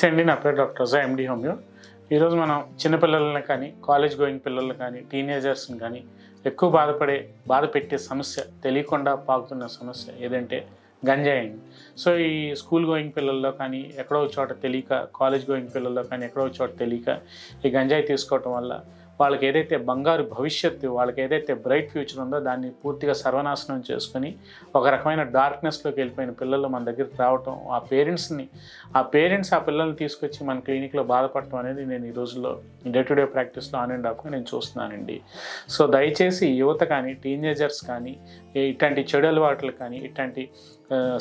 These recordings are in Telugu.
నమస్తే అండి, నా పేరు డాక్టర్ రజా, ఎండి హోమియో. ఈరోజు మనం చిన్నపిల్లలని కానీ, కాలేజ్ గోయింగ్ పిల్లలు కానీ, టీనేజర్స్ని కానీ ఎక్కువ బాధ పెట్టే సమస్య, తెలియకుండా పాకుతున్న సమస్య ఏదంటే గంజాయి. సో ఈ స్కూల్ గోయింగ్ పిల్లల్లో కానీ, ఎక్కడో చోట తెలియక, కాలేజ్ గోయింగ్ పిల్లల్లో కానీ ఎక్కడో చోట తెలియక ఈ గంజాయి తీసుకోవటం వల్ల వాళ్ళకి ఏదైతే బంగారు భవిష్యత్తు, వాళ్ళకి ఏదైతే బ్రైట్ ఫ్యూచర్ ఉందో దాన్ని పూర్తిగా సర్వనాశనం చేసుకొని ఒక రకమైన డార్క్నెస్లోకి వెళ్ళిపోయిన పిల్లలు మన దగ్గరికి రావటం, ఆ పేరెంట్స్ ఆ పిల్లల్ని తీసుకొచ్చి మన క్లినిక్లో బాధపడటం అనేది నేను ఈ రోజుల్లో డే టు డే ప్రాక్టీస్లో ఆన్ అండ్ ఆఫ్గా నేను చూస్తున్నానండి. సో దయచేసి యువత కానీ, టీనేజర్స్ కానీ, ఇట్లాంటి చెడు అలవాట్లు కానీ, ఇట్లాంటి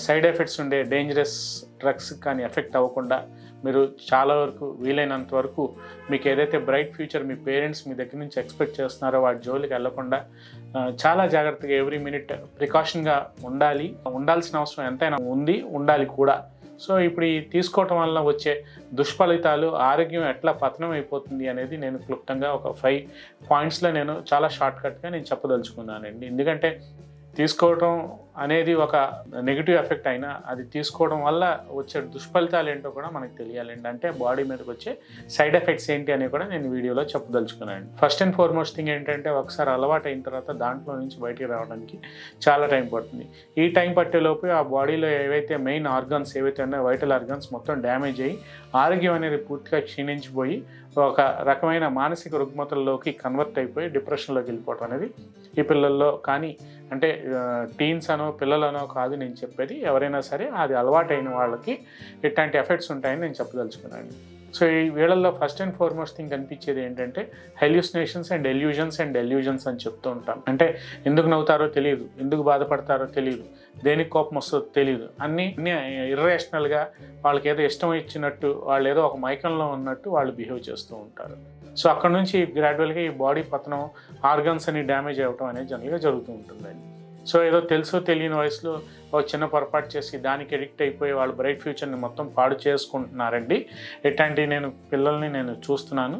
సైడ్ ఎఫెక్ట్స్ ఉండే డేంజరస్ డ్రగ్స్ కానీ ఎఫెక్ట్ అవ్వకుండా మీరు చాలా వరకు వీలైనంత వరకు మీకు ఏదైతే బ్రైట్ ఫ్యూచర్ మీ పేరెంట్స్ మీ దగ్గర నుంచి ఎక్స్పెక్ట్ చేస్తున్నారో వాటి జోలికి వెళ్లకుండా చాలా జాగ్రత్తగా ఎవ్రీ మినిట్ ప్రికాషన్గా ఉండాల్సిన అవసరం ఎంతైనా ఉండాలి కూడా. సో ఇప్పుడు ఈ తీసుకోవటం వల్ల వచ్చే దుష్ఫలితాలు, ఆరోగ్యం ఎట్లా పతనం అయిపోతుంది అనేది నేను క్లుప్తంగా ఒక 5 పాయింట్స్లో నేను చాలా షార్ట్కట్గా నేను చెప్పదలుచుకున్నానండి. ఎందుకంటే తీసుకోవటం అనేది ఒక నెగిటివ్ ఎఫెక్ట్ అయినా అది తీసుకోవడం వల్ల వచ్చే దుష్ఫలితాలు ఏంటో కూడా మనకు తెలియాలండి. అంటే బాడీ మీదకి వచ్చే సైడ్ ఎఫెక్ట్స్ ఏంటి అని కూడా నేను వీడియోలో చెప్పదలుచుకున్నాను. ఫస్ట్ అండ్ ఫార్మోస్ట్ థింగ్ ఏంటంటే, ఒకసారి అలవాటు అయిన తర్వాత దాంట్లో నుంచి బయటికి రావడానికి చాలా టైం పడుతుంది. ఈ టైం పట్టేలోపు ఆ బాడీలో ఏవైతే మెయిన్ ఆర్గాన్స్ ఏవైతే ఉన్నాయో, వైటల్ ఆర్గాన్స్ మొత్తం డ్యామేజ్ అయ్యి ఆరోగ్యం అనేది పూర్తిగా క్షీణించిపోయి ఒక రకమైన మానసిక రుగ్మతల్లోకి కన్వర్ట్ అయిపోయి డిప్రెషన్లోకి వెళ్ళిపోవటం అనేది ఈ పిల్లల్లో కానీ, అంటే టీన్స్ అనో పిల్లలనో కాదు నేను చెప్పేది, ఎవరైనా సరే అది అలవాటైన వాళ్ళకి ఇట్లాంటి ఎఫెక్ట్స్ ఉంటాయని నేను చెప్పదలుచుకున్నాను. సో ఈ వీళ్ళల్లో ఫస్ట్ అండ్ ఫార్మోస్ట్ థింగ్ కనిపించేది ఏంటంటే హెల్యూసినేషన్స్ అండ్ డెల్యూజన్స్ అని చెప్తూ ఉంటాం. అంటే ఎందుకు నవ్వుతారో తెలియదు, ఎందుకు బాధపడతారో తెలియదు, దేనికి కోపం వస్తుందో తెలియదు, అన్నీ ఇర్రేషనల్గా వాళ్ళకి ఏదో ఇష్టం ఇచ్చినట్టు, వాళ్ళు ఏదో ఒక మైకంలో ఉన్నట్టు వాళ్ళు బిహేవ్ చేస్తూ ఉంటారు. సో అక్కడ నుంచి గ్రాడ్యువల్గా ఈ బాడీ పతనం, ఆర్గన్స్ అని డ్యామేజ్ అవ్వటం అనేది జనరల్గా జరుగుతూ ఉంటుందండి. సో ఏదో తెలుసో తెలియని వయసులో ఒక చిన్న పొరపాటు చేసి దానికి ఎడిక్ట్ అయిపోయి వాళ్ళ బ్రైట్ ఫ్యూచర్ని మొత్తం పాడు చేసుకుంటున్నారండి. ఇట్లాంటి పిల్లల్ని నేను చూస్తున్నాను.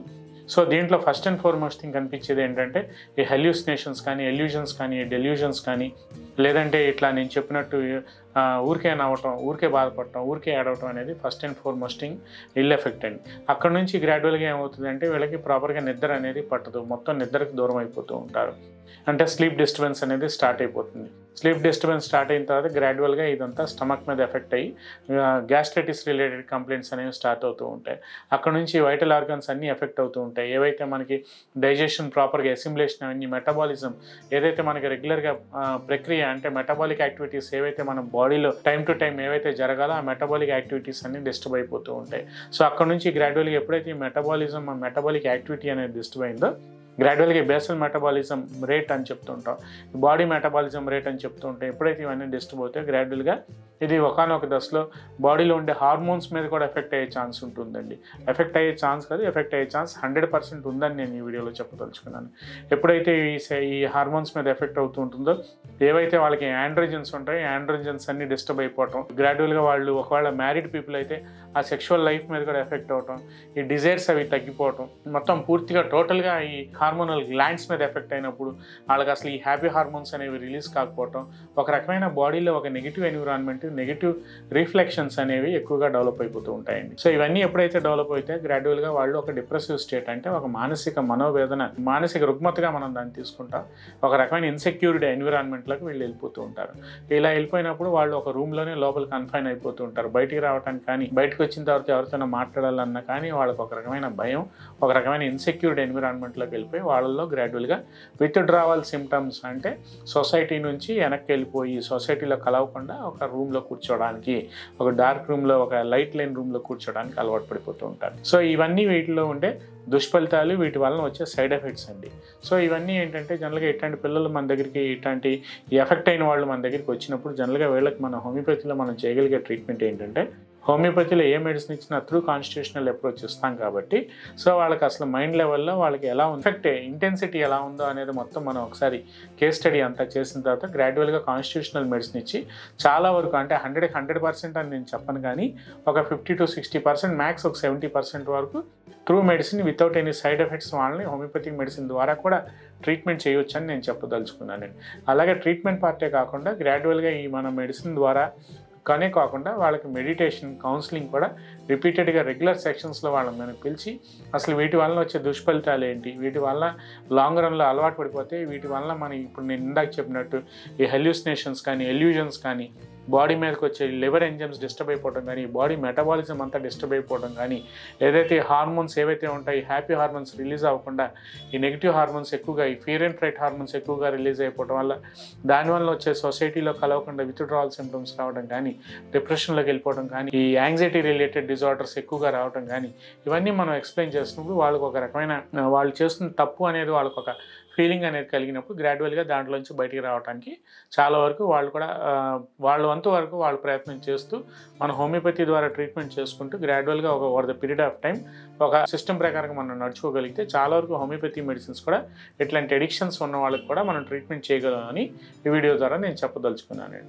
సో దీంట్లో ఫస్ట్ అండ్ ఫార్మోస్ట్ థింగ్ కనిపించేది ఏంటంటే ఈ హెల్యూసినేషన్స్ కానీ, ఎల్యూజన్స్ కానీ, డెల్యూజన్స్ కానీ, లేదంటే ఇట్లా నేను చెప్పినట్టు ఊరికే నవ్వటం, ఊరికే బాధపడటం, ఊరికే ఏడవటం అనేది first and foremost thing ill effect అండి. అక్కడ నుంచి గ్రాడ్యువల్గా ఏమవుతుందంటే వీళ్ళకి ప్రాపర్గా నిద్ర అనేది పట్టదు, మొత్తం నిద్రకు దూరం అయిపోతూ ఉంటారు. అంటే స్లీప్ డిస్టర్బెన్స్ అనేది స్టార్ట్ అయిపోతుంది. స్లీప్ డిస్టర్బెన్స్ స్టార్ట్ అయిన తర్వాత గ్రాడ్యువల్గా ఇదంతా స్టమక్ మీద ఎఫెక్ట్ అయ్యి గ్యాస్ట్రైటిస్ రిలేటెడ్ కంప్లైంట్స్ అనేవి స్టార్ట్ అవుతూ ఉంటాయి. అక్కడ నుంచి వైటల్ ఆర్గన్స్ అన్నీ ఎఫెక్ట్ అవుతూ ఉంటాయి. ఏవైతే మనకి డైజెషన్ ప్రాపర్గా, అసిమిలేషన్ అవన్నీ, మెటబాలిజం ఏదైతే మనకి రెగ్యులర్గా ప్రక్రియ, అంటే మెటబాలిక్ యాక్టివిటీస్ ఏవైతే మన బాడీలో టైం టు టైం ఏవైతే జరగాలో ఆ మెటబాలిక్ యాక్టివిటీస్ అన్నీ డిస్టర్బ్ అయిపోతూ ఉంటాయి. సో అక్కడ నుంచి గ్రాడ్యువల్గా ఎప్పుడైతే ఈ మెటబాలిక్ యాక్టివిటీ అనేది డిస్టర్బ్ అయిందో గ్రాడ్యువల్గా బేసల్ మెటబాలిజం రేట్ అని చెప్తుంటాం, బాడీ మెటబాలిజం రేట్ అని చెప్తూ ఉంటాం. ఎప్పుడైతే ఇవన్నీ డిస్టర్బ్ అవుతాయో గ్రాడ్యువల్గా ఇది ఒకానొక దశలో బాడీలో ఉండే హార్మోన్స్ మీద కూడా ఎఫెక్ట్ అయ్యే ఛాన్స్ ఉంటుందండి. ఎఫెక్ట్ అయ్యే ఛాన్స్ 100% ఉందని నేను ఈ వీడియోలో చెప్పదలుచుకున్నాను. ఎప్పుడైతే ఈ హార్మోన్స్ మీద ఎఫెక్ట్ అవుతూ ఉంటుందో, ఏవైతే వాళ్ళకి యాండ్రోజన్స్ ఉంటాయో యాండ్రోజన్స్ అన్ని డిస్టర్బ్ అయిపోవటం, గ్రాడ్యువల్గా వాళ్ళు ఒకవేళ మ్యారీడ్ పీపుల్ అయితే ఆ సెక్షువల్ లైఫ్ మీద కూడా ఎఫెక్ట్ అవటం, ఈ డిజైర్స్ అవి తగ్గిపోవటం, మొత్తం పూర్తిగా టోటల్గా ఈ హార్మోనల్ గ్లాండ్స్ మీద ఎఫెక్ట్ అయినప్పుడు వాళ్ళకి అసలు ఈ హ్యాపీ హార్మోన్స్ అనేవి రిలీజ్ కాకపోవటం, ఒక రకమైన బాడీలో ఒక నెగిటివ్ ఎన్విరాన్మెంట్, నెగిటివ్ రిఫ్లెక్షన్స్ అనేవి ఎక్కువగా డెవలప్ అయిపోతూ ఉంటాయండి. సో ఇవన్నీ ఎప్పుడైతే డెవలప్ అయితే గ్రాడ్యువల్గా వాళ్ళు ఒక డిప్రెసివ్ స్టేట్, అంటే ఒక మానసిక మనోవేదన, మానసిక రుగ్మతగా మనం దాన్ని తీసుకుంటాం, ఒక రకమైన ఇన్సెక్యూర్డ్ ఎన్విరాన్మెంట్లోకి వీళ్ళు వెళ్ళిపోతూ ఉంటారు. ఇలా వెళ్ళిపోయినప్పుడు వాళ్ళు ఒక రూమ్లోనే లోపల కన్ఫైన్ అయిపోతూ ఉంటారు. బయటికి రావడానికి కానీ, బయటకు వచ్చిన తర్వాత ఎవరితోనో మాట్లాడాలన్నా కానీ వాళ్ళకి ఒక రకమైన భయం, ఒక రకమైన ఇన్సెక్యూర్డ్ ఎన్విరాన్మెంట్లోకి వెళ్ళిపోయి వాళ్ళల్లో గ్రాడ్యువల్గా విత్డ్రావల్ సిమ్టమ్స్, అంటే సొసైటీ నుంచి వెనక్కి వెళ్ళిపోయి సొసైటీలో కలవకుండా ఒక రూమ్లో కూర్చోవడానికి, ఒక డార్క్ రూమ్లో, ఒక లైట్ లేని రూమ్లో కూర్చోవడానికి అలవాటు పడిపోతూ ఉంటారు. సో ఇవన్నీ వీటిలో ఉండే దుష్ఫలితాలు, వీటి వలన వచ్చే సైడ్ ఎఫెక్ట్స్ అండి. సో ఇవన్నీ ఏంటంటే జనరల్గా ఇట్లాంటి పిల్లలు మన దగ్గరికి, ఇట్లాంటి ఎఫెక్ట్ అయిన వాళ్ళు మన దగ్గరికి వచ్చినప్పుడు జనరల్గా వీళ్ళకి మన హోమియోపతిలో మనం చేయగలిగే ట్రీట్మెంట్ ఏంటంటే, హోమియోపతిలో ఏ మెడిసిన్ ఇచ్చినా త్రూ కాన్స్టిట్యూషనల్ అప్రోచ్ ఇస్తాం కాబట్టి, సో వాళ్ళకి అసలు మైండ్ లెవెల్లో వాళ్ళకి ఎలా ఎఫెక్ట్ ఇంటెన్సిటీ ఎలా ఉందో అనేది మొత్తం మనం ఒకసారి కేస్ స్టడీ అంతా చేసిన తర్వాత గ్రాడ్యువల్గా కాన్స్టిట్యూషనల్ మెడిసిన్ ఇచ్చి చాలా వరకు, అంటే 100% అని నేను చెప్పను కానీ ఒక 50 to 60%, మ్యాక్స్ ఒక 70% వరకు through medicine without any side effects వాళ్ళని హోమియోపతిక్ మెడిసిన్ ద్వారా కూడా ట్రీట్మెంట్ చేయొచ్చు అని నేను చెప్పదలుచుకున్నానండి. అలాగే ట్రీట్మెంట్ పార్టే కాకుండా గ్రాడ్యువల్గా ఈ మన మెడిసిన్ ద్వారా కానీ కాకుండా వాళ్ళకి మెడిటేషన్ కౌన్సిలింగ్ కూడా రిపీటెడ్గా రెగ్యులర్ సెక్షన్స్లో వాళ్ళని మనం పిలిచి అసలు వీటి వలన వచ్చే దుష్ఫలితాలు ఏంటి, వీటి వల్ల లాంగ్ రన్లో అలవాటు పడిపోతే వీటి వలన మనం ఇప్పుడు నేను ఇందాక చెప్పినట్టు ఈ హెల్యూసినేషన్స్ కానీ ఎల్యూజన్స్ కానీ బాడీ మీదకి వచ్చే లివర్ ఎంజైమ్స్ డిస్టర్బ్ అయిపోవడం కానీ బాడీ మెటబాలిజం అంతా డిస్టర్బ్ అయిపోవడం కానీ ఏదైతే హార్మోన్స్ ఏవైతే ఉంటాయి హ్యాపీ హార్మోన్స్ రిలీజ్ అవ్వకుండా ఈ నెగిటివ్ హార్మోన్స్ ఎక్కువగా ఈ ఫియర్ అండ్ ఫ్రైట్ హార్మోన్స్ ఎక్కువగా రిలీజ్ అయిపోవడం వల్ల దానివల్ల వచ్చే సొసైటీలో కలవకుండా విత్డ్రావల్ సింప్టమ్స్ రావడం కానీ డిప్రెషన్లోకి వెళ్ళిపోవడం కానీ ఈ యాంగ్జైటీ రిలేటెడ్ డిజార్డర్స్ ఎక్కువగా రావడం కానీ ఇవన్నీ మనం ఎక్స్ప్లెయిన్ చేస్తున్నప్పుడు వాళ్ళకు ఒక రకమైన వాళ్ళు చేస్తున్న తప్పు అనేది వాళ్ళకు ఒక ఫీలింగ్ అనేది కలిగినప్పుడు గ్రాడ్యువల్గా దాంట్లోంచి బయటికి రావడానికి చాలా వరకు వాళ్ళు కూడా వాళ్ళ వంతు వరకు వాళ్ళు ప్రయత్నం చేస్తూ మన హోమియోపతి ద్వారా ట్రీట్మెంట్ చేసుకుంటూ గ్రాడ్యువల్గా ఒక over the period of time ఒక సిస్టమ్ ప్రకారం మనం నడుచుకోగలిగితే చాలా వరకు హోమియోపతి మెడిసిన్స్ కూడా ఇట్లాంటి అడిక్షన్స్ ఉన్న వాళ్ళకి కూడా మనం ట్రీట్మెంట్ చేయగలమని ఈ వీడియో ద్వారా నేను చెప్పదలుచుకున్నాను.